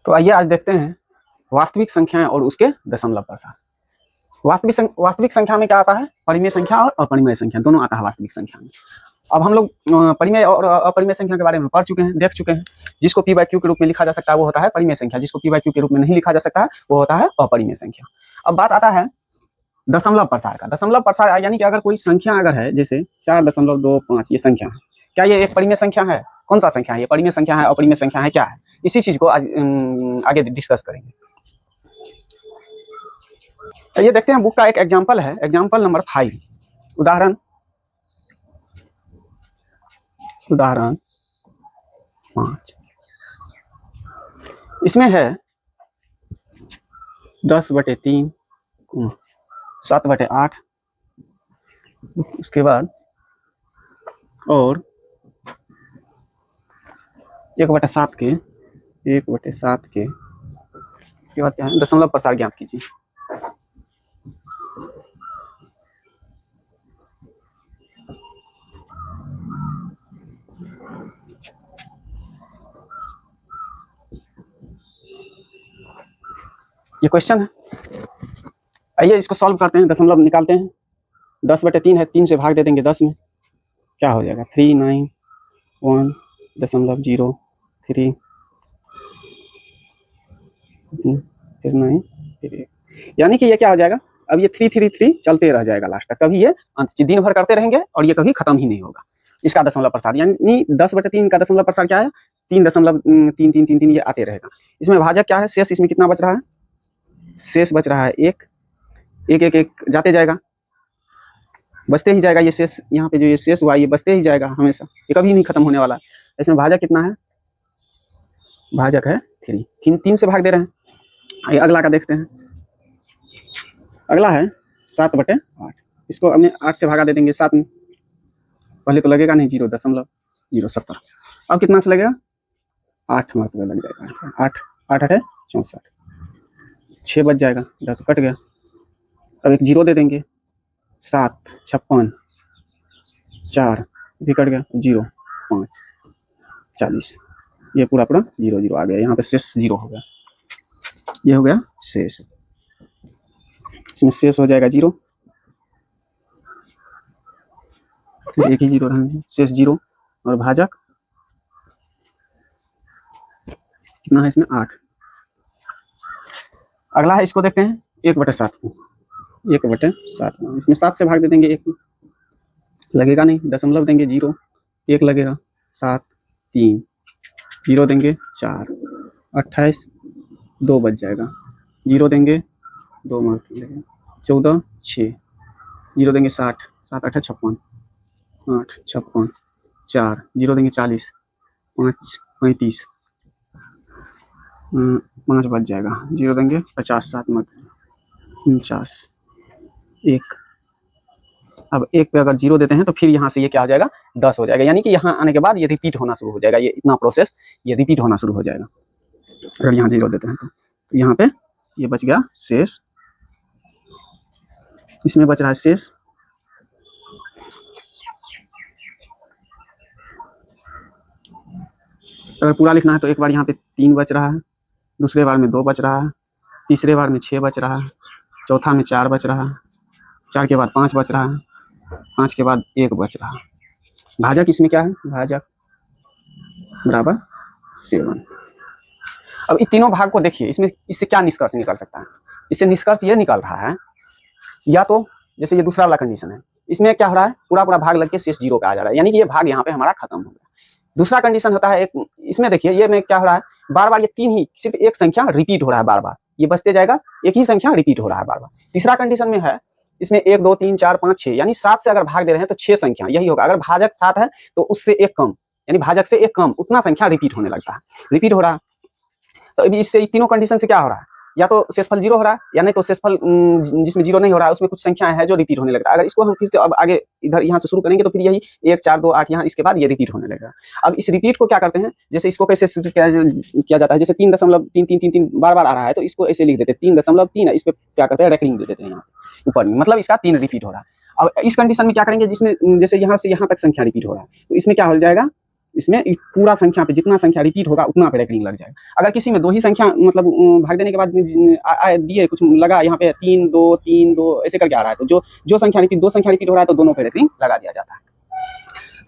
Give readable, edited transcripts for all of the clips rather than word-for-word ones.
तो आइए आज देखते हैं वास्तविक संख्याएं और उसके दशमलव प्रसार। वास्तविक संख्या में क्या आता है? परिमेय संख्या और अपरिमेय संख्या दोनों आता है वास्तविक संख्या में। अब हम लोग परिमेय और अपरिमेय संख्या के बारे में पढ़ चुके हैं, देख चुके हैं। जिसको पी बाई क्यू के रूप में लिखा जा सकता है वो होता है परिमेय संख्या, जिसको पी बाई क्यू के रूप में नहीं लिखा जा सकता है वो होता है अपरिमेय संख्या। अब बात आता है दशमलव प्रसार का। दशमलव प्रसार यानी कि अगर कोई संख्या अगर है, जैसे 4.25 ये संख्या है, क्या ये एक परिमेय संख्या है? कौन सा संख्या है ये? परिमेय संख्या है, अपरिमेय संख्या है, क्या है? इसी चीज को आज आगे डिस्कस करेंगे। तो ये देखते हैं बुक का एक एग्जाम्पल है, एग्जाम्पल नंबर 5। उदाहरण 5। इसमें है 10/3, 7/8, उसके बाद और 1/7 के, उसके बाद क्या है? दशमलव प्रसार ज्ञात कीजिए। ये क्वेश्चन है, आइए इसको सॉल्व करते हैं, दशमलव निकालते हैं। 10/3 है, 3 से भाग दे देंगे 10 में, क्या हो जाएगा? 391.03 फिर 9 फिर 1, यानी कि ये क्या हो जाएगा? अब ये 333 चलते रह जाएगा लास्ट तक, कभी ये दिन भर करते रहेंगे और ये कभी खत्म ही नहीं होगा। इसका दशमलव प्रसार यानी 10/3 का दशमलव प्रसार क्या है? 3.333 ये आते रहेगा। इसमें भाजक क्या है? शेष इसमें कितना बच रहा है? शेष बच रहा है 1, 1 जाते जाएगा, बचते ही जाएगा। ये शेष यहाँ पे जो ये शेष हुआ ये बचते ही जाएगा हमेशा, ये कभी नहीं खत्म होने वाला। इसमें भाजक कितना है? भाजक है 3, 3 से भाग दे रहे हैं। आइए अगला का देखते हैं। अगला है 7/8, इसको हमने 8 से भागा दे देंगे 7 में, पहले तो लगेगा नहीं 0.070। अब कितना से लगेगा? 8 मतलब लग जाएगा। 8 8 8 64, 6 बच जाएगा, इधर तो कट गया। अब एक 0 दे देंगे, 7 56, 4 भी कट गया, 0 5 40, ये पूरा 0 आ गया। यहाँ पे शेष 0 हो गया, ये हो गया शेष। इसमें शेष हो जाएगा 0, तो एक ही 0 रहेंगे, शेष 0। और भाजक कितना है इसमें? 8। अगला है, इसको देखते हैं 1/7 को। 1/7 इसमें 7 से भाग दे देंगे 1, लगेगा नहीं, दशमलव देंगे 0, 1 लगेगा, 7 3 0 देंगे 4 28, 2 बच जाएगा, 0 देंगे 2 लगेगा, 14 6 0 देंगे 60, 7 8 56, 8 56, 4 0 देंगे 40, 5 35, 5 बच जाएगा, 0 देंगे 50, 7 49, 1। अब 1 पे अगर 0 देते हैं तो फिर यहाँ से ये क्या हो जाएगा? 10 हो जाएगा, यानी कि यहाँ आने के बाद ये रिपीट होना शुरू हो जाएगा, ये इतना प्रोसेस ये रिपीट होना शुरू हो जाएगा अगर यहाँ 0 देते हैं तो। यहाँ पे ये बच गया शेष, इसमें बच रहा है शेष अगर पूरा लिखना है तो एक बार यहाँ पे 3 बच रहा है, दूसरे बार में 2 बच रहा है, तीसरे बार में 6 बच रहा है, चौथा में 4 बच रहा है, 4 के बाद 5 बच रहा है, 5 के बाद 1 बच रहा है। भाजक इसमें क्या है? भाजक बराबर 7। अब इन तीनों भाग को देखिए, इसमें इससे क्या निष्कर्ष निकल सकता है? इससे निष्कर्ष ये निकल रहा है, या तो जैसे ये दूसरा वाला कंडीशन है, इसमें क्या हो रहा है? पूरा बाग लग के शेष 0 पे आ जा रहा है, यानी कि ये भाग यहाँ पे हमारा खत्म हो गया। दूसरा कंडीशन होता है एक, इसमें देखिए ये में क्या हो रहा है? बार बार ये 3 ही, सिर्फ एक संख्या रिपीट हो रहा है, बार बार ये बचते जाएगा, एक ही संख्या रिपीट हो रहा है बार बार। तीसरा कंडीशन में है, इसमें 1 2 3 4 5 6, यानी 7 से अगर भाग दे रहे हैं तो 6 संख्या यही होगा। अगर भाजक 7 है तो उससे 1 कम, यानी भाजक से 1 कम उतना संख्या रिपीट होने लगता है, रिपीट हो रहा है। तो अभी इससे तीनों कंडीशन से क्या हो रहा है? या तो शेषफल 0 हो रहा है, या नहीं तो शेषफल जिसमें 0 नहीं हो रहा है उसमें कुछ संख्याएं हैं जो रिपीट होने लगता है। अगर इसको हम फिर से अब आगे इधर यहाँ से शुरू करेंगे तो फिर यही 1 4 2 8 यहाँ इसके बाद ये रिपीट होने लगेगा। अब इस रिपीट को क्या करते हैं, जैसे इसको कैसे किया जाता है, जैसे 3.333 बार बार आ रहा है तो इसको ऐसे लिख देते हैं 3.3, इस पर क्या करते हैं? रेकरिंग दे देते हैं यहाँ ऊपर में, मतलब इसका 3 रिपीट हो रहा है। अब इस कंडीशन में क्या करेंगे, जिसमें जैसे यहाँ से यहाँ तक संख्या रिपीट हो रहा है तो इसमें क्या हो जाएगा? इसमें पूरा संख्या पे जितना संख्या रिपीट होगा उतना पे रेकरिंग लग जाएगा। अगर किसी में दो ही संख्या मतलब भाग देने के बाद दिए कुछ लगा यहाँ पे 3 2 3 2 ऐसे करके आ रहा है, तो जो संख्या रिपीट, दो संख्या रिपीट हो रहा है तो दोनों पे रेकरिंग लगा दिया जाता है।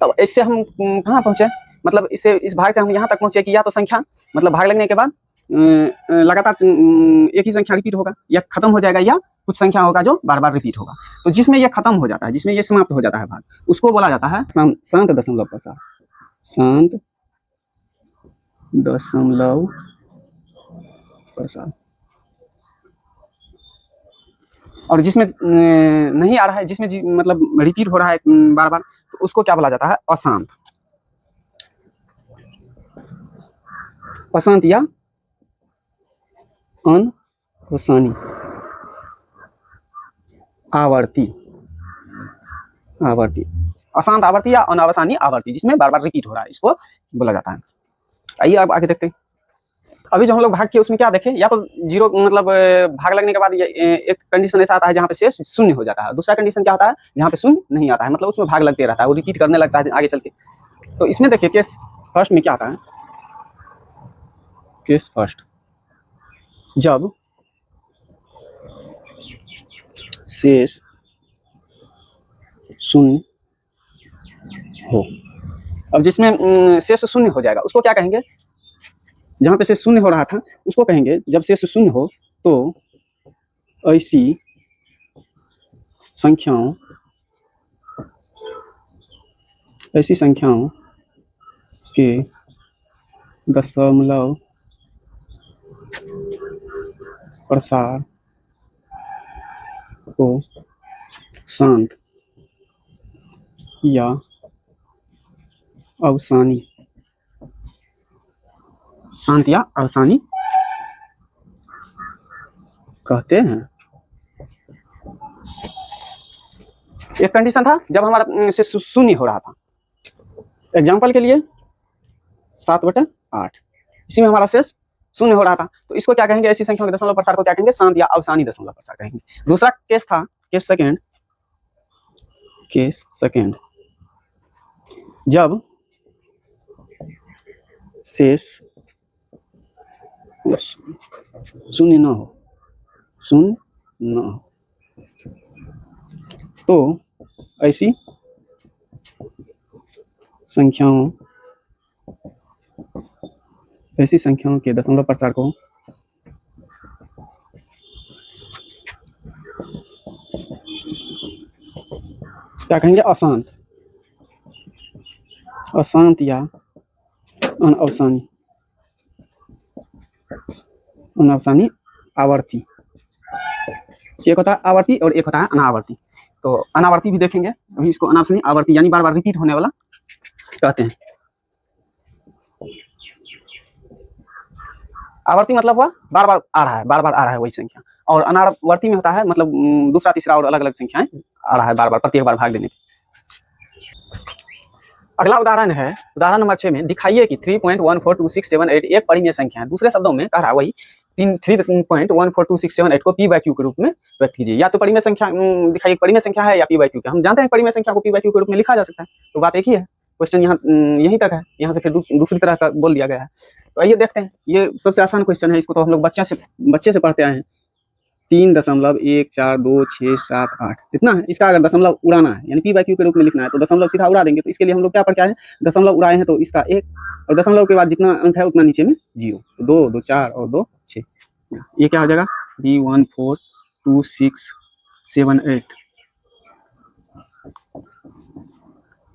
तब इससे हम कहाँ पहुंचे, मतलब इससे इस भाग से हम यहाँ तक पहुंचे कि या तो संख्या मतलब भाग लगने के बाद लगातार एक ही संख्या रिपीट होगा, या खत्म हो जाएगा, या कुछ संख्या होगा जो बार बार रिपीट होगा। तो जिसमें ये खत्म हो जाता है, जिसमें ये समाप्त हो जाता है भाग, उसको बोला जाता है शांत दशमलव प्रसार। शांत दशमलव प्रसार। और जिसमें नहीं आ रहा है, जिसमें मतलब रिपीट हो रहा है बार बार, तो उसको क्या बोला जाता है, अशांत। अशांत या अनवसानी आवर्ती। आवर्ती, अशांत आवर्ती या अनावसानी आवर्ती, जिसमें बार बार रिपीट हो रहा है, इसको बोला जाता है। आइए अब आगे देखते हैं। अभी जो हम लोग भाग किए उसमें क्या देखें, या तो जीरो मतलब भाग लगने के बाद एक कंडीशन ऐसा आता है जहाँ पे शेष शून्य हो जाता है, दूसरा कंडीशन क्या होता है जहाँ पे शून्य नहीं आता है, मतलब उसमें भाग लगते रहता है, वो रिपीट करने लगता है आगे चल के। तो इसमें देखिए केस फर्स्ट में क्या आता है, केस फर्स्ट, जब शेष शून्य हो। अब जिसमें शेष शून्य हो जाएगा उसको क्या कहेंगे, जहां पे शेष शून्य हो रहा था उसको कहेंगे, जब शेष शून्य हो तो ऐसी संख्याओं के दशमलव प्रसार को शांत या अवसानी, शांत या अवसानी कहते हैं। एक कंडीशन था जब हमारा से शून्य हो रहा था, एग्जाम्पल के लिए 7/8, इसी में हमारा शेष शून्य हो रहा था, तो इसको क्या कहेंगे, ऐसी संख्याओं के दशमलव प्रसार को क्या कहेंगे, शांत या अवसानी दशमलव प्रसार कहेंगे। दूसरा केस था केस सेकेंड, जब शेष शून्य न हो, तो ऐसी संख्याओं के दशमलव प्रसार को क्या कहेंगे, अशांत या अनावसानी आवर्ती। एक होता है आवर्ती और एक होता है अनावर्ती। तो अनावर्ती भी देखेंगे, अभी इसको अनावसानी आवर्ती यानी बार बार रिपीट होने वाला कहते हैं। आवर्ती मतलब हुआ बार बार आ रहा है वही संख्या, और अनावर्ती में होता है मतलब दूसरा तीसरा और अलग अलग संख्याएं आ रहा है बार बार प्रत्येक बार भाग देने पे। अगला उदाहरण है उदाहरण नंबर 6 में, दिखाइए कि 3.142678 एक परिमेय संख्या है। दूसरे शब्दों में कह रहा है वही 3.142678 को p बाय q के रूप में व्यक्त कीजिए। या तो परिमेय संख्या दिखाइए, परिमेय संख्या है या p बाय q के। हम जानते हैं परिमेय संख्या को p बाय q के रूप में लिखा जा सकता है, तो बात एक ही है। क्वेश्चन यहाँ यहीं तक है, यहाँ से फिर दूसरी तरह का बोल दिया गया है। तो आइए देखते हैं, ये सबसे आसान क्वेश्चन है, इसको तो हम लोग बच्चे से पढ़ते आए हैं। 3.142678 इतना है। इसका अगर दशमलव उड़ाना है यानी p बाय q के रूप में लिखना है तो दशमलव सीधा उड़ा देंगे। तो इसके लिए हम लोग क्या पढ़ के आए हैं, दशमलव उड़ाए हैं तो इसका 1, और दशमलव के बाद जितना अंक है उतना नीचे में 0, 2 2 4 और 2 6। ये क्या हो जाएगा, 3.142678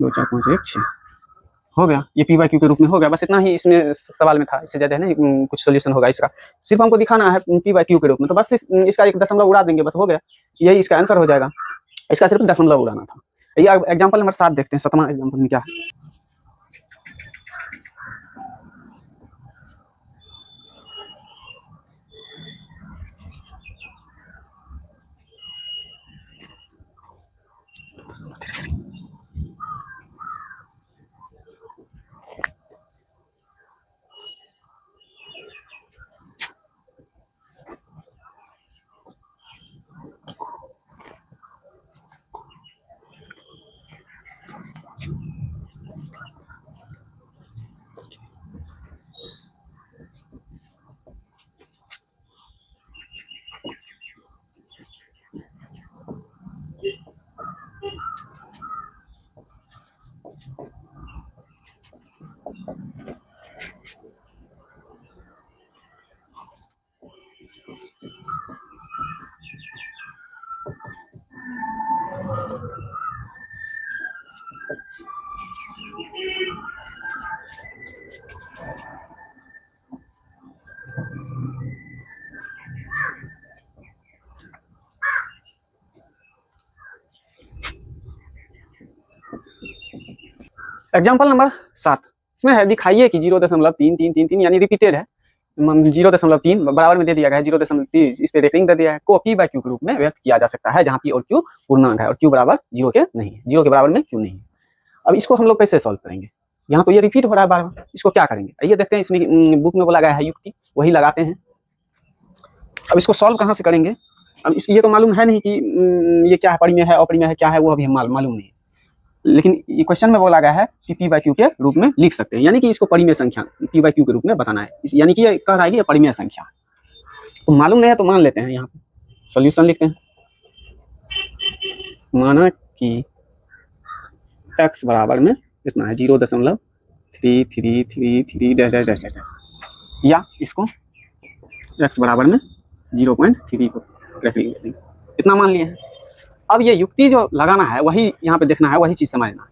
2 4 5 1 6 हो गया। ये p बाय q के रूप में हो गया। बस इतना ही इसमें सवाल में था, इससे ज्यादा है ना कुछ सोल्यूशन होगा इसका। सिर्फ हमको दिखाना है p बाय q के रूप में, तो बस इसका एक दशमलव उड़ा देंगे, बस हो गया, यही इसका आंसर हो जाएगा। इसका सिर्फ दशमलव उड़ाना था। ये एग्जांपल नंबर 7 देखते हैं, 7वां एग्जांपल में क्या है। एग्जाम्पल नंबर 7 इसमें है, दिखाइए कि 0.3333 यानी रिपीटेड है 0.3 बराबर में दे दिया गया है 0.30, इस पे रेफरिंग दे दिया है, को पी बाई क्यू के रूप में व्यक्त किया जा सकता है, जहाँ पी और क्यू पूर्णांक है और क्यू बराबर 0 के नहीं है, 0 के बराबर में क्यू नहीं है। अब इसको हम लोग कैसे सॉल्व करेंगे? यहाँ तो ये रिपीट हो रहा है बार बार, इसको क्या करेंगे? ये देखते हैं, इसमें बुक में बोला गया है युक्ति, वही लगाते हैं। अब इसको सॉल्व कहाँ से करेंगे? अब ये तो मालूम है नहीं कि ये क्या है, परिमेय है अपरिमेय है, क्या है वो अभी हम मालूम नहीं, लेकिन ये क्वेश्चन में बोला गया है कि पी बाई क्यू के रूप में लिख सकते हैं, यानी कि इसको परिमेय संख्या पी बाई क्यू के रूप में बताना है, यानी कि ये कह रहा है कि ये परिमेय संख्या। तो मालूम नहीं है तो मान लेते हैं, यहाँ पे सॉल्यूशन लिखते हैं। माना कि x बराबर में कितना है 0.333 डैश डैश डैश डैश, या इसको x बराबर में 0.3 को रख लेंगे, इतना मान लिए हैं। अब ये युक्ति जो लगाना है वही यहाँ पे देखना है, वही चीज समझना है।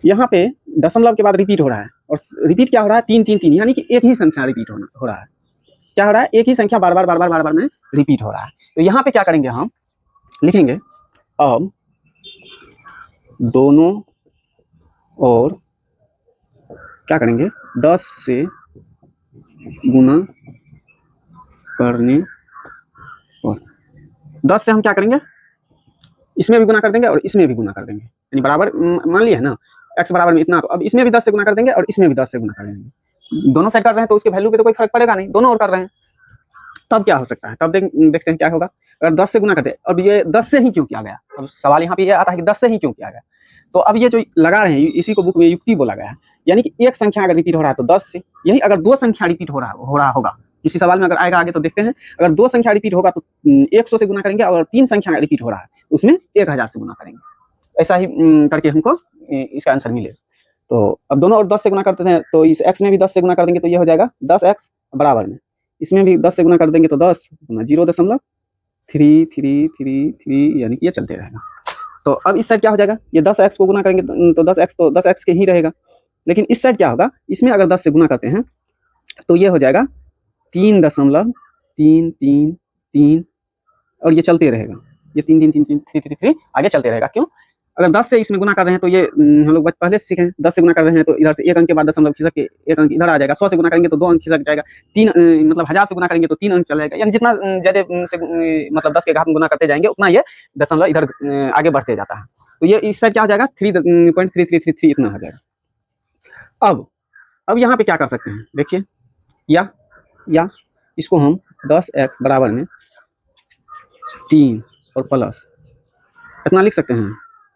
यहाँ पे दशमलव के बाद रिपीट हो रहा है, और रिपीट क्या हो रहा है 333, यानी कि एक ही संख्या रिपीट हो रहा है। क्या हो रहा है? एक ही संख्या बार बार में रिपीट हो रहा है। तो यहाँ पे क्या करेंगे, हम लिखेंगे अब दोनों और क्या करेंगे 10 से गुना करने पर 10 से हम क्या करेंगे, इसमें भी गुना कर देंगे और इसमें भी गुना कर देंगे, यानी बराबर मान लिया है ना, x बराबर में इतना, तो अब इसमें भी 10 से गुना कर देंगे और इसमें भी 10 से गुना कर देंगे। दोनों साइड कर रहे हैं तो उसके वैल्यू पे तो कोई फर्क पड़ेगा नहीं, दोनों और कर रहे हैं। तब क्या हो सकता है, तब देखते हैं क्या होगा। अगर 10 से गुना करते, अब ये 10 से ही क्यों किया गया, अब सवाल यहाँ पे ये आता है कि 10 से ही क्यों किया गया। तो अब ये जो लगा रहे हैं, इसी को बुक में युक्ति बोला गया है, यानी कि एक संख्या अगर रिपीट हो रहा है तो 10 से, यही अगर दो संख्या रिपीट हो रहा होगा, किसी सवाल में अगर आएगा आगे तो देखते हैं, अगर दो संख्या रिपीट होगा तो 100 से गुना करेंगे, और 3 संख्या रिपीट हो रहा है तो उसमें 1000 से गुना करेंगे। ऐसा ही करके हमको इसका आंसर मिले। तो अब दोनों और 10 से गुना करते हैं, तो इस x में भी 10 से गुना कर देंगे तो ये हो जाएगा 10x बराबर में, इसमें भी 10 से गुना कर देंगे तो 10 0.333 यानी कि ये चलते रहेगा। तो अब इस साइड क्या हो जाएगा, ये 10x को गुना करेंगे तो 10x के ही रहेगा, लेकिन इस साइड क्या होगा, इसमें अगर 10 से गुना करते हैं तो ये हो जाएगा 3.333, और ये चलते रहेगा, ये 3 आगे चलते रहेगा। क्यों? अगर 10 से इसमें गुना कर रहे हैं तो ये हम लोग पहले से सीखे हैं, 10 से गुना कर रहे हैं तो इधर से एक अंक के बाद दशमलव खिसक के एक अंक इधर आ जाएगा, 100 से गुना करेंगे तो 2 अंक खिसक जाएगा, 3 मतलब 1000 से गुना करेंगे तो 3 अंक चला जाएगा, यानी जितना ज्यादा से मतलब 10 के घात में गुना करते जाएंगे उतना ये दशमलव इधर आगे बढ़ते जाता है। तो ये इस साइड क्या हो जाएगा 3.3333 इतना हो जाएगा। अब यहाँ पे क्या कर सकते हैं देखिए, या इसको हम 10x बराबर में 3 और प्लस इतना लिख सकते हैं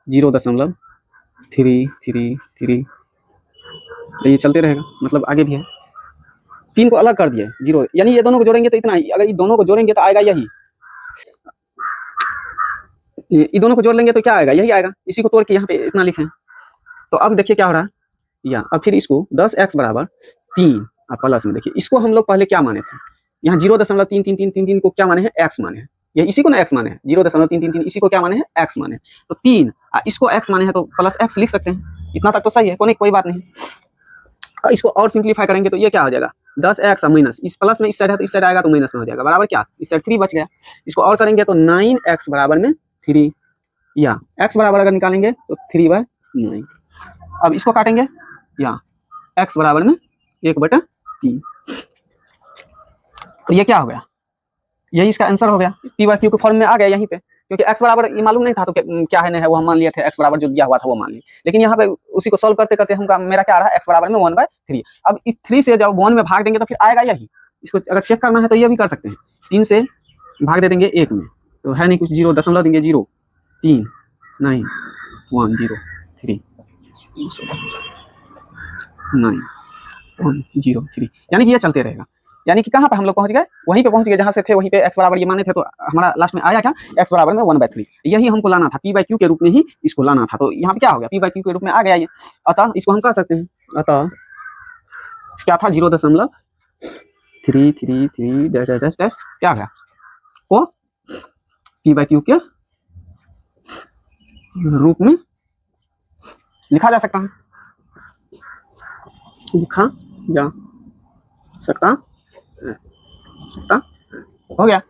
0.333, ये चलते रहेगा, मतलब आगे भी है। 3 को अलग कर दिए 0, यानी ये दोनों को जोड़ेंगे तो इतना ही, अगर ये दोनों को जोड़ेंगे तो आएगा यही, ये दोनों को जोड़ लेंगे तो क्या आएगा, यही आएगा, इसी को तोड़ के यहाँ पे इतना लिखें। तो अब देखिए क्या हो रहा है, या अब फिर इसको 10x बराबर 3 प्लस में देखिए, इसको हम लोग पहले क्या माने थे, यहाँ 0.3333 को क्या माने हैं, x माने हैं, ये इसी को ना x माने हैं, 0.333 इसी को क्या माने हैं, x माने हैं। तो 3 इसको x माने हैं तो प्लस x लिख सकते हैं, इतना तक तो सही है, कोई बात नहीं। और इसको और सिंप्लीफाई करेंगे तो ये क्या हो जाएगा 10x माइनस, इस प्लस में इस साइड है तो इस साइड आएगा तो माइनस में हो जाएगा, बराबर क्या, इस साइड 3 बच गया। इसको और करेंगे तो 9x बराबर में 3, या x बराबर अगर निकालेंगे तो 3/9। अब इसको काटेंगे, या x बराबर में 1/3, तो ये क्या हो गया, यही इसका आंसर हो गया, पी बाई क्यू के फॉर्म में आ गया यहीं पे, क्योंकि x बराबर ये मालूम नहीं था तो क्या है नहीं है वो हम मान लिए थे, x बराबर जो दिया हुआ था वो मान लिए, लेकिन यहाँ पे उसी को सॉल्व करते करते हमका मेरा क्या आ रहा है x बराबर में 1/3। अब इस 3 से जब 1 में भाग देंगे तो फिर आएगा यही, इसको अगर चेक करना है तो ये भी कर सकते हैं, 3 से भाग दे देंगे 1 में तो है नहीं कुछ, 0 दशमलव देंगे 0 3 9 1 0 3 9 1 0 3, यानी कि ये चलते रहेगा। यानी कि कहाँ पे हम लोग पहुंच गए, वहीं पे पहुंच गए जहां से थे, वहीं पे x बराबर ये माने थे, तो हमारा लास्ट में आया क्या, x बराबर में 1/3, यही हमको लाना था, p बाई क्यू के रूप में ही इसको लाना था। तो यहाँ पे क्या हो गया, p बाई क्यू के रूप में आ गया ये, अतः इसको हम कह सकते हैं, अतः क्या था 0.333 डैश डैश डैश क्या गया, वो p बाई क्यू के रूप में लिखा जा सकता है, लिखा जा सकता हो गया।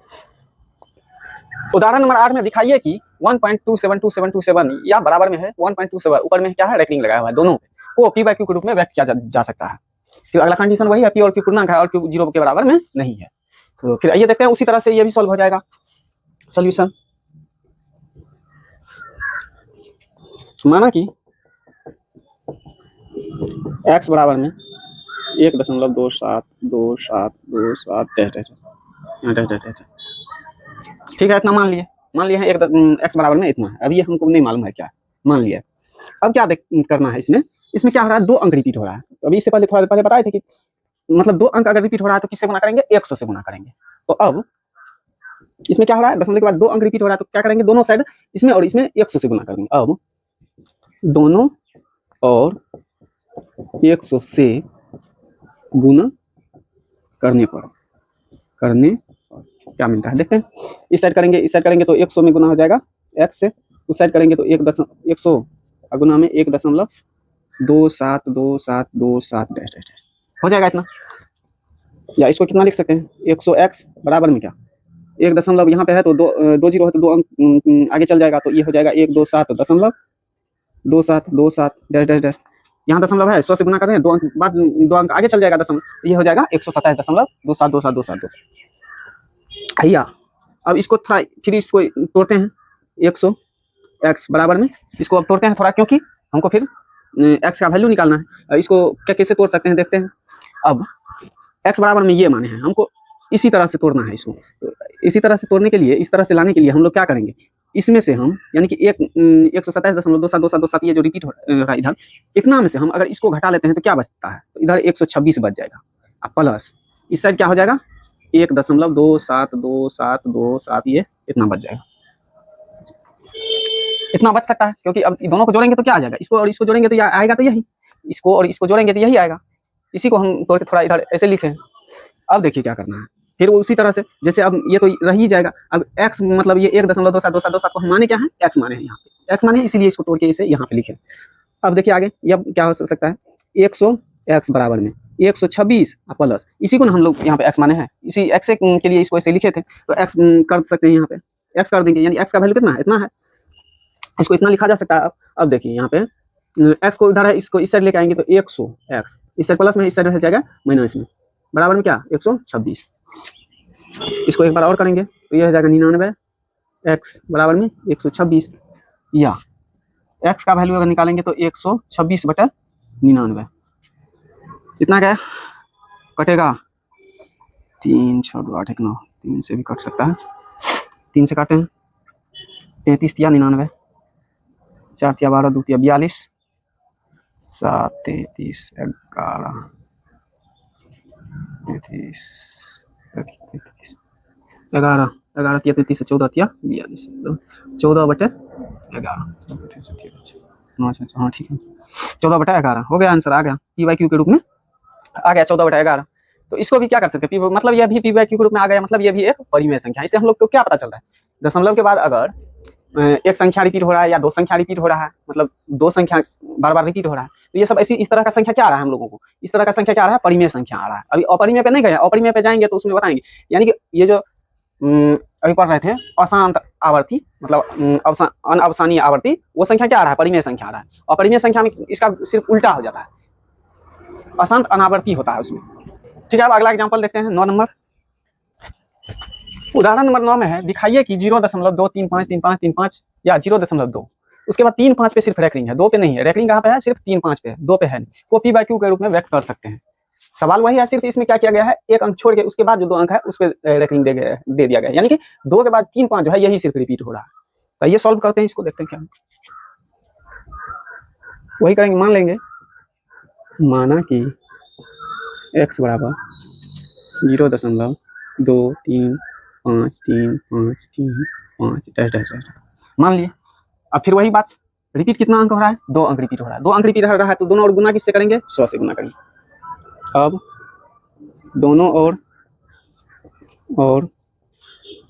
उदाहरण नंबर 8 में दिखाइए कि 1.272727 या बराबर में है 1.27, ऊपर में क्या है रेकरिंग लगाया हुआ है, दोनों को पी बाई क्यू के रूप में व्यक्त किया जा सकता है। फिर अगला कंडीशन वही है, पी और क्यू पूर्णांक है और क्यू 0 के बराबर में नहीं है। तो फिर ये देखते हैं उसी तरह से ये भी सॉल्व हो जाएगा। सोल्यूशन माना कि x बराबर में 1.272727 ठीक है, इतना मान लिए हैं x बराबर में इतना है। अब ये हमको नहीं मालूम है क्या, मान लिया। अब क्या करना है इसमें क्या हो रहा है, 2 अंक रिपीट हो रहा है। अभी इससे पहले थोड़ा पहले बताए थे कि मतलब 2 अंक अगर रिपीट हो रहा है तो किससे गुना करेंगे, 100 से गुना करेंगे। तो अब इसमें क्या हो रहा है, दशमलव के बाद 2 अंक रिपीट हो रहा है तो क्या करेंगे, दोनों साइड इसमें और इसमें 100 से गुना करेंगे। अब दोनों और 100 से गुना करने पर क्या मिलता है देखते हैं। इस साइड करेंगे तो 100 में गुना हो जाएगा x से, उस साइड करेंगे तो 100 गुना में 1.272727 डैश हो जाएगा इतना। या इसको कितना लिख सकते हैं, 100x बराबर में क्या, 1 दशमलव यहाँ पे है तो 2 जीरो है तो 2 अंक आगे चल जाएगा, तो ये हो जाएगा 127.27 डैश डैश डैश। यहाँ दशमलव है, 100 से गुना कर रहे हैं, 2 अंक बाद 2 अंक आगे चल जाएगा दशमलव, तो ये हो जाएगा 127.272727। भैया अब इसको थोड़ा फिर इसको तोड़ते हैं, 100x बराबर में इसको अब तोड़ते हैं थोड़ा, क्योंकि हमको फिर x का वैल्यू निकालना है। इसको क्या कैसे तोड़ सकते हैं देखते हैं। अब x बराबर में ये माने हैं, हमको इसी तरह से तोड़ना है इसको। तो इसी तरह से तोड़ने के लिए, इस तरह से लाने के लिए हम लोग क्या करेंगे, इसमें से हम यानी कि 127.2727 ये जो रिपीट हो रहा है इधर, इतना में से हम अगर इसको घटा लेते हैं तो क्या बचता है, तो इधर 126 बच जाएगा। अब प्लस इस साइड क्या हो जाएगा, 1.272727 ये इतना बच जाएगा। इतना बच सकता है क्योंकि अब दोनों को जोड़ेंगे तो क्या आ जाएगा, इसको और इसको जोड़ेंगे तो आएगा तो यही, इसको और इसको जोड़ेंगे तो यही आएगा। इसी को हम तोड़ के थोड़ा इधर ऐसे लिखे। अब देखिए क्या करना है, फिर उसी तरह से जैसे अब ये तो रह ही जाएगा। अब x मतलब ये 1.272727 को हम माने क्या है, x माने हैं, यहाँ पे x माने इसीलिए इसको तोड़ के इसे यहाँ पे लिखे। अब देखिए आगे ये क्या हो सकता है, 100x बराबर में 126 प्लस इसी को ना हम लोग यहाँ पे x माने हैं, इसी x के लिए इसको ऐसे लिखे थे, तो x कर सकते हैं यहाँ पे x कर देंगे, यानी x का वैल्यू कितना है, इतना है, इसको इतना लिखा जा सकता है। अब देखिए यहाँ पे x को इधर है, इसको इस साइड लेके आएंगे तो 100x इस साइड प्लस में, इस साइड रह जाएगा माइनस में, बराबर में क्या 126। इसको एक बार और करेंगे तो ये हो जाएगा 99, x बराबर में 126, या x का वैल्यू अगर निकालेंगे तो 126/99 इतना क्या कटेगा, 3 6 2 8 1 9, 3 से भी कट सकता है, 3 से काटे हैं 33 या 99, 4 या 12 2 या 42, 7 33 11 33 11 11 33 से 14 या 42, 14/11। हाँ ठीक है, 14/11 हो गया, आंसर आ गया, पी बाई क्यू के रूप में आ गया 14/11। तो इसको भी क्या कर सकते हैं, मतलब यह भी पी बाई क्यू के रूप में आ गया, मतलब ये भी एक परिमेय संख्या। इससे हम लोग को क्या पता चल रहा है, दशमलव के बाद अगर एक संख्या रिपीट हो रहा है या 2 संख्या रिपीट हो रहा है, मतलब 2 संख्या बार बार रिपीट हो रहा है, तो ये सब ऐसी इस तरह का संख्या क्या आ रहा है, हम लोगों को इस तरह का संख्या क्या आ रहा है, परिमेय संख्या आ रहा है। अभी अपरिमेय पे नहीं गए, अपरिमेय पे जाएंगे तो उसमें बताएंगे। यानी कि ये जो अभी पढ़ रहे थे अशांत आवर्ती, मतलब अनअवसानीय आवर्ती, वो संख्या क्या आ रहा है, परिमेय संख्या आ रहा है। अपरिमेय संख्या में इसका सिर्फ उल्टा हो जाता है, अशांत अनावर्ती होता है उसमें। ठीक है, अब अगला एग्जाम्पल देखते हैं, 9 नंबर। उदाहरण नंबर 9 में है, दिखाइए कि 0.2353535 या 0.2, उसके बाद 3 5 पे सिर्फ रेकरिंग है, 2 पे नहीं है। रेकरिंग कहाँ पे है, सिर्फ 3 5 पे है, 2 पे है नहीं, को पी बाई क्यू के रूप में व्यक्त कर सकते हैं। सवाल वही है, सिर्फ इसमें क्या किया गया है, एक अंक छोड़ के उसके बाद जो 2 अंक है उस पर रेकरिंग दे दिया गया है, यानी कि 2 के बाद 3 5 जो है यही सिर्फ रिपीट हो रहा है। तो ये सॉल्व करते हैं, इसको देखते हैं क्या वही करेंगे। मान लेंगे, माना कि x बराबर 0.235335 डैश डैश डैश मान लिए। अब फिर वही बात, रिपीट कितना अंक हो रहा है, 2 अंक रिपीट हो रहा है। 2 अंक रिपीट हो रहा है तो दोनों और गुना किससे करेंगे, 100 से गुना करेंगे। अब दोनों और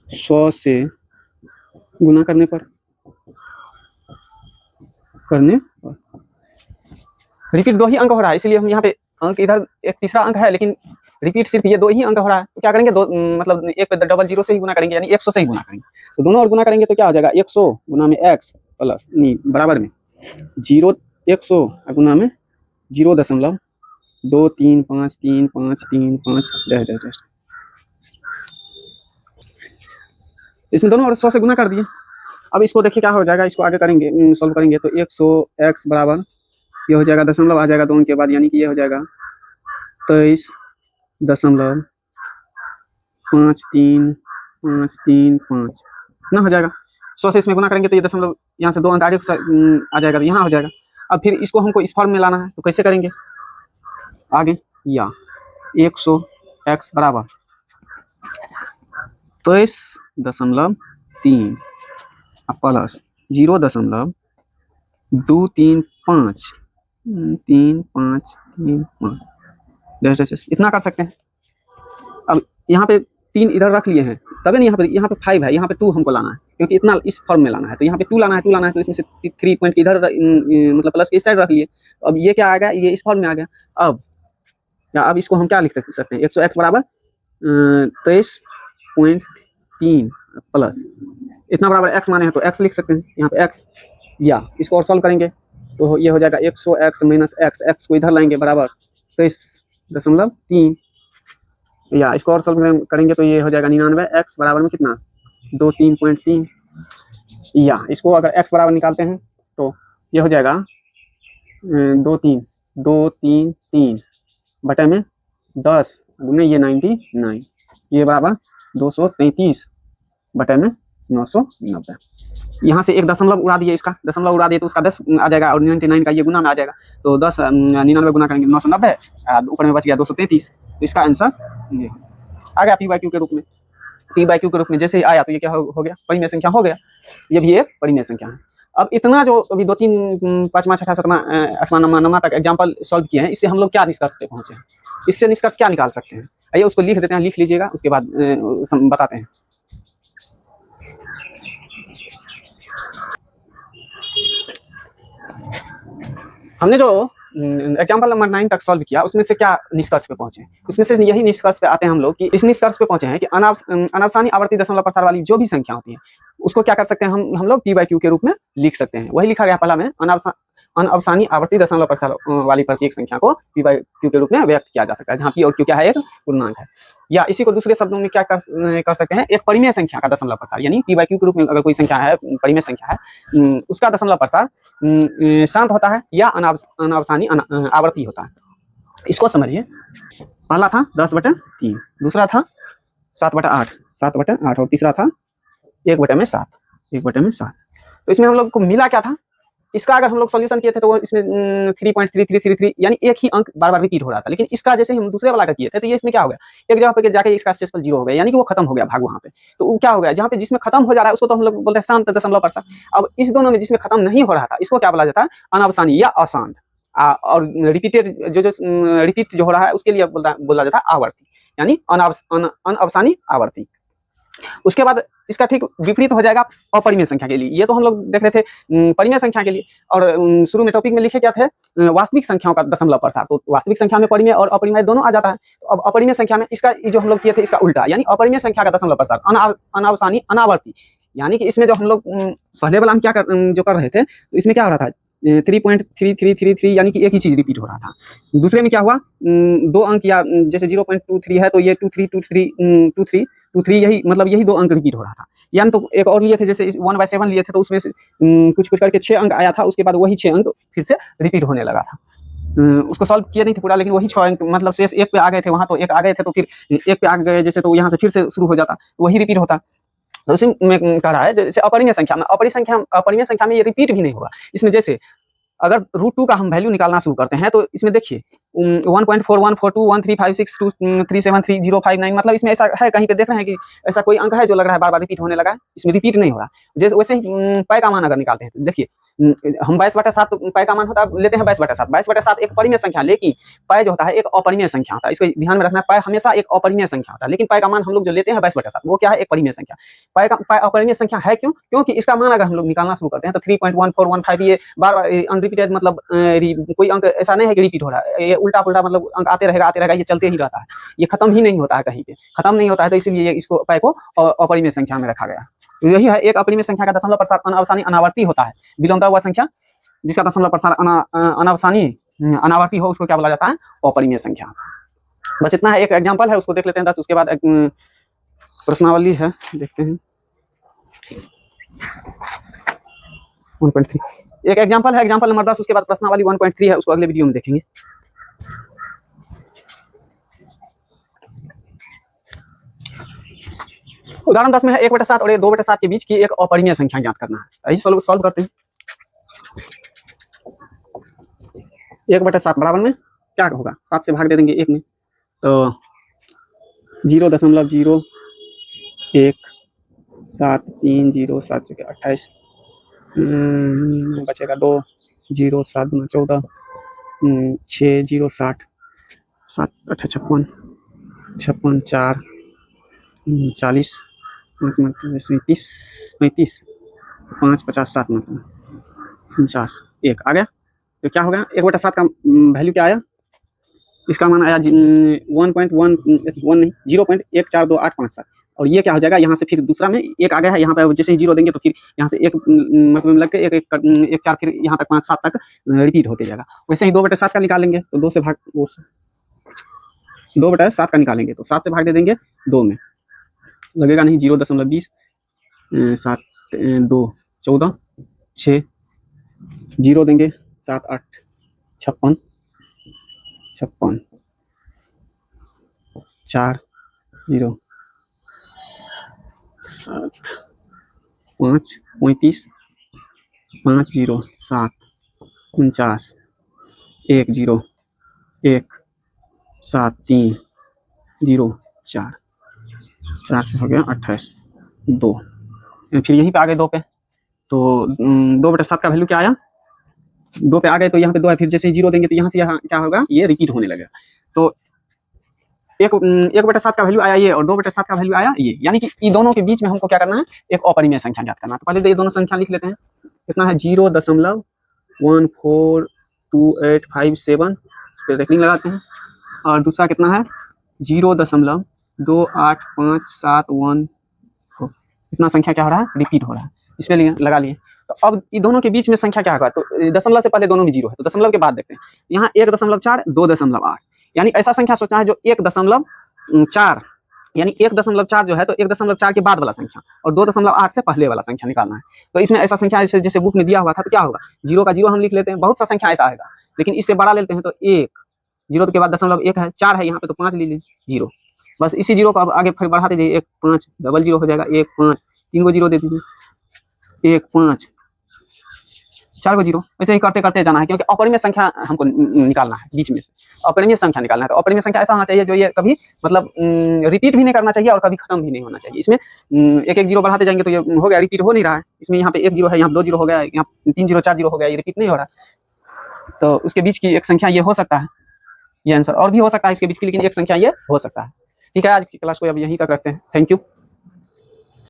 100 से गुना करने पर रिपीट 2 ही अंक हो रहा है, इसलिए हम यहाँ पे अंक इधर एक तीसरा अंक है, लेकिन रिपीट सिर्फ ये 2 ही अंक हो रहा है, तो क्या करेंगे मतलब एक पे डबल जीरो से ही गुना करेंगे, यानी 100 से ही गुना करेंगे। तो दोनों और गुना करेंगे तो क्या हो जाएगा 100 गुना में x प्लस नहीं बराबर में 100 गुना में 0.235353 डैश डैश डैश। इसमें दोनों और 100 से गुना कर दिए। अब इसको देखिए क्या हो जाएगा, इसको आगे करेंगे सॉल्व करेंगे तो 100x बराबर ये हो जाएगा दशमलव आ जाएगा 2 अंक के बाद, यानी कि ये हो जाएगा 23.53535 ना हो जाएगा। 100 से इसमें गुना करेंगे तो ये दशमलव यहाँ से 2 अंक आगे आ जाएगा, तो यहाँ हो जाएगा। अब फिर इसको हमको इस फॉर्म में लाना है, तो कैसे करेंगे आगे, या 100x बराबर 23.3 प्लस 0.235 डैश डैश इतना कर सकते हैं। अब यहाँ पे 3 इधर रख लिए हैं, तभी नहीं यहाँ पे 5 है, यहाँ पे 2 हमको लाना है, क्योंकि इतना इस फॉर्म में लाना है, तो यहाँ पे 2 लाना है तो इसमें से 3 पॉइंट इधर मतलब प्लस के इस साइड रख लिए। तो अब ये क्या आ गया, ये इस फॉर्म में आ गया। अब इसको हम क्या लिख सकते हैं, 100x बराबर 23.3 प्लस इतना बराबर x माने हैं तो x लिख सकते हैं यहाँ पे x, या इसको और सॉल्व करेंगे तो ये हो जाएगा 100x माइनस x को इधर लाएंगे बराबर 23.3, या इसको और सॉल्व करेंगे तो ये हो जाएगा 99x बराबर में कितना 23.3, या इसको अगर x बराबर निकालते हैं तो ये हो जाएगा 233 बटे में 10 गुने ये 99, ये बराबर 233 बटे में 990। यहाँ से एक दशमलव उड़ा दिए, इसका दशमलव उड़ा दिए तो उसका 10 आ जाएगा और 99 का ये गुना में आ जाएगा, तो 10 99 गुना करेंगे 990, ऊपर में बच गया 233। तो इसका आंसर ये आ गया p/q के रूप में। p/q के रूप में जैसे ही आया तो ये क्या हो गया, परिमेय संख्या हो गया। ये भी एक परिमेय संख्या है। अब इतना जो अभी 2 3 5वां 6वां 7वां 8वां 9वां तक एग्जाम्पल सॉल्व किए हैं, इससे हम लोग क्या निष्कर्ष पे पहुंचे हैं, इससे निष्कर्ष क्या निकाल सकते हैं, आइए उसको लिख देते हैं, लिख लीजिएगा, उसके बाद बताते हैं। हमने जो एग्जाम्पल नंबर 9 तक सॉल्व किया उसमें से क्या निष्कर्ष पे पहुंचे, उसमें से यही निष्कर्ष पे आते हैं हम लोग कि इस निष्कर्ष पे पहुंचे हैं कि अनावसानी आवर्ती दशमलव प्रसार वाली जो भी संख्या होती है उसको क्या कर सकते हैं हम लोग p/q के रूप में लिख सकते हैं। वही लिखा गया पहला में, अनावसानी आवर्ती दशमलव प्रसार वाली प्रत्येक संख्या को p/q के रूप में व्यक्त किया जा सकता है, जहाँ p और q क्या है, एक पूर्णांक है। या इसी को दूसरे शब्दों में क्या कर सकते हैं, एक परिमेय संख्या का दशमलव प्रसार, यानी p/q के रूप में अगर कोई संख्या है, परिमेय संख्या है, उसका दशमलव प्रसार शांत होता है या अनावसानी आवर्ती होता है। इसको समझिए, पहला था 10/3, दूसरा था 7/8 और तीसरा था 1/7। तो इसमें हम लोग को मिला क्या था, इसका अगर हम लोग सॉल्यूशन किए थे तो वो इसमें 3.3333 यानी एक ही अंक बार बार रिपीट हो रहा था, लेकिन इसका जैसे हम दूसरे वाला का किए थे तो ये इसमें क्या हो गया, एक जगह पे जाके इसका डेसिमल 0 हो गया, यानी कि वो खत्म हो गया भाग वहां पे। तो वो क्या हो गया, जहाँ पे जिसमें खत्म हो जा रहा है उसको तो हम लोग बोलते हैं शांत दशमलव प्रसार। अब इस दोनों में जिसमें खत्म नहीं हो रहा था इसको क्या बोला जाता है, अनावसानी या अशांत। और रिपीटेड जो रिपीट जो हो रहा है उसके लिए बोला जाता है आवर्ती, यानी अनावसानी आवर्ती। उसके बाद इसका ठीक विपरीत हो जाएगा अपरिमेय संख्या के लिए। ये तो हम लोग देख रहे थे परिमेय संख्या के लिए, और शुरू में टॉपिक में लिखे क्या थे, वास्तविक संख्याओं का दशमलव प्रसार। तो वास्तविक संख्या में परिमेय और अपरिमेय दोनों आ जाता है। तो अब अपरिमेय संख्या में इसका जो हम लोग किए थे इसका उल्टा, यानी अपरिमेय संख्या का दशमलव प्रसार अनावसानी अनावर्ती, यानी कि इसमें जो हम लोग पहले वाला हम क्या कर रहे थे, तो इसमें क्या हो रहा था 3.3333 यानी कि एक ही चीज रिपीट हो रहा था। दूसरे में क्या हुआ, 2 अंक या जैसे 0.23 है तो ये 23 यही मतलब यही 2 अंक रिपीट हो रहा था। यानी तो एक और लिए थे जैसे 1/7 लिए थे तो उसमें से कुछ करके 6 अंक आया था, उसके बाद वही 6 अंक फिर से रिपीट होने लगा था। उसको सॉल्व किया नहीं थे पूरा, लेकिन वही 6 अंक मतलब शेष 1 पे आ गए थे, वहां तो 1 आ गए थे तो फिर 1 पे आ गए जैसे, तो यहाँ से फिर से शुरू हो जाता, वही रिपीट होता। तो उसी में कह रहा है जैसे अपरिमेय संख्या में ये रिपीट भी नहीं होगा। इसमें जैसे अगर √2 का हम वैल्यू निकालना शुरू करते हैं तो इसमें देखिए 1.4142135623733059, मतलब इसमें ऐसा है, कहीं पे देख रहे हैं कि ऐसा कोई अंक है जो लग रहा है बार बार रिपीट होने लगा है, इसमें रिपीट नहीं हो रहा। जैसे वैसे ही पाई का मान अगर निकालते हैं तो देखिए हम 22/7 पाई का मान होता है, लेते हैं 22/7। 22/7 एक परिमेय संख्या, लेकिन पाई जो होता है एक अपरिमेय संख्या होता है। इसको ध्यान में रखना है, पाई हमेशा एक अपरिमेय संख्या होता है, लेकिन पाई का मान हम लोग जो लेते हैं 22/7 वो क्या है, एक परिमेय संख्या। पाई अपरिमेय संख्या है क्यों? क्योंकि इसका मान अगर हम लोग निकालना शुरू करते हैं तो 3.1415 ये बार बार अनरिपीटेड, मतलब कोई अंक ऐसा नहीं है कि रिपीट हो रहा है, ये उल्टा पुल्टा मतलब अंक आते रहेगा, ये चलते ही रहता है, ये खत्म ही नहीं होता है, कहीं पे खत्म नहीं होता है। तो इसीलिए इसको पाई को अपरिमेय संख्या में रखा गया। तो यही है, एक अपरिमेय संख्या का दशमलव प्रसार अनावसानी अनावर्ती होता है। विलोमता हुआ संख्या जिसका दशमलव प्रसार अनावसानी अनावर्ती हो उसको क्या बोला जाता है, अपरिमेय संख्या। बस इतना है, एक एग्जांपल है उसको देख लेते हैं 10, उसके बाद प्रश्नावली है देखते हैं 1.3। एक एग्जांपल है, एग्जांपल नंबर 10, उसके बाद प्रश्नावली 1.3 है, उसको अगले वीडियो में देखेंगे। उदाहरण 10 में है 1/7 और 2/7 के बीच की एक अपरिमेय संख्या ज्ञात करना है। यही सॉल्व करते हैं। 1/7 बराबर में क्या होगा, 7 से भाग दे देंगे 1 में, तो 0.017307 चुके 28, बचेगा 2, 0 7 गुना 14, 6 0 60, 7 8 56, 56 4 40, 5 37 35, 5 50 7 49 1 आ गया। तो क्या हो गया, 1/7 का वैल्यू क्या आया, इसका मान आया 0.1428557, और ये क्या हो जाएगा, यहाँ से फिर दूसरा में एक आ गया है, यहाँ पे जैसे ही 0 देंगे तो फिर यहाँ से एक मतलब में लग के एक 4 फिर यहाँ तक 5 7 तक रिपीट होते जाएगा। वैसे ही 2/7 का निकालेंगे तो 2/7 का निकालेंगे तो 7 से भाग दे देंगे 2 में, लगेगा नहीं, 0.20, 7 2 14, 6 0 देंगे 7 8 56 56, 4 0 7 5 35, 5 0 7 49, 1 0 1 7 3 0 4, 4 से हो गया 28 2, फिर यहीं पे आ गए 2 पे, तो 2/7 का वैल्यू क्या आया, 2 पे आ गए तो यहाँ पे 2 है, फिर जैसे ही 0 देंगे तो यहाँ से यहाँ क्या होगा, ये रिपीट होने लगेगा। तो 1/7 का वैल्यू आया ये, और 2/7 का वैल्यू आया ये, यानी कि इन दोनों के बीच में हमको क्या करना है, एक अपरिमेय संख्या ज्ञात करना है। तो पहले तो ये दोनों संख्या लिख लेते हैं, कितना है 0.14285 फिर रेखनी लगाते हैं, और दूसरा कितना है 0.28571, इतना संख्या क्या हो रहा है, रिपीट हो रहा है, इसमें लगा लिए। तो अब इन दोनों के बीच में संख्या क्या होगा, तो दशमलव से पहले दोनों में 0 है, तो दशमलव के बाद देखते हैं, यहाँ 1.4 2.8, यानी ऐसा संख्या सोचना है जो 1.4 यानी 1.4 जो है तो 1.4 के बाद वाला संख्या, और 2.8 से पहले वाला संख्या निकालना है। तो इसमें ऐसा संख्या जैसे बुक में दिया हुआ था तो क्या होगा, 0 का 0 हम लिख लेते हैं, बहुत सा संख्या ऐसा आएगा, लेकिन इससे बड़ा लेते हैं तो 1 0 के बाद 0.1 है, 4 है यहाँ पे तो 5 ले लीजिए 0, बस इसी 0 को अब आगे फिर बढ़ाते जाइए, 1 5 डबल 0 हो जाएगा, 1 5 3 को 0 दे दीजिए, 1 5 4 को 0, ऐसे ही करते करते जाना है, क्योंकि अपरिमेय संख्या हमको निकालना है, बीच में से अपरिमेय संख्या निकालना है। तो अपरिमेय संख्या ऐसा होना चाहिए जो ये कभी मतलब रिपीट भी नहीं करना चाहिए और कभी खत्म भी नहीं होना चाहिए। इसमें एक एक 0 बढ़ाते जाएंगे तो ये हो गया, रिपीट हो नहीं रहा है, इसमें यहाँ पे 1 0 है, यहाँ 2 0 हो गया, यहाँ 3 0 4 0 हो गया, ये रिपीट नहीं हो रहा। तो उसके बीच की एक संख्या ये हो सकता है, ये आंसर, और भी हो सकता है इसके बीच की, लेकिन एक संख्या ये हो सकता है। ठीक है, आज की क्लास को अब यहीं तक रखते हैं। Thank you.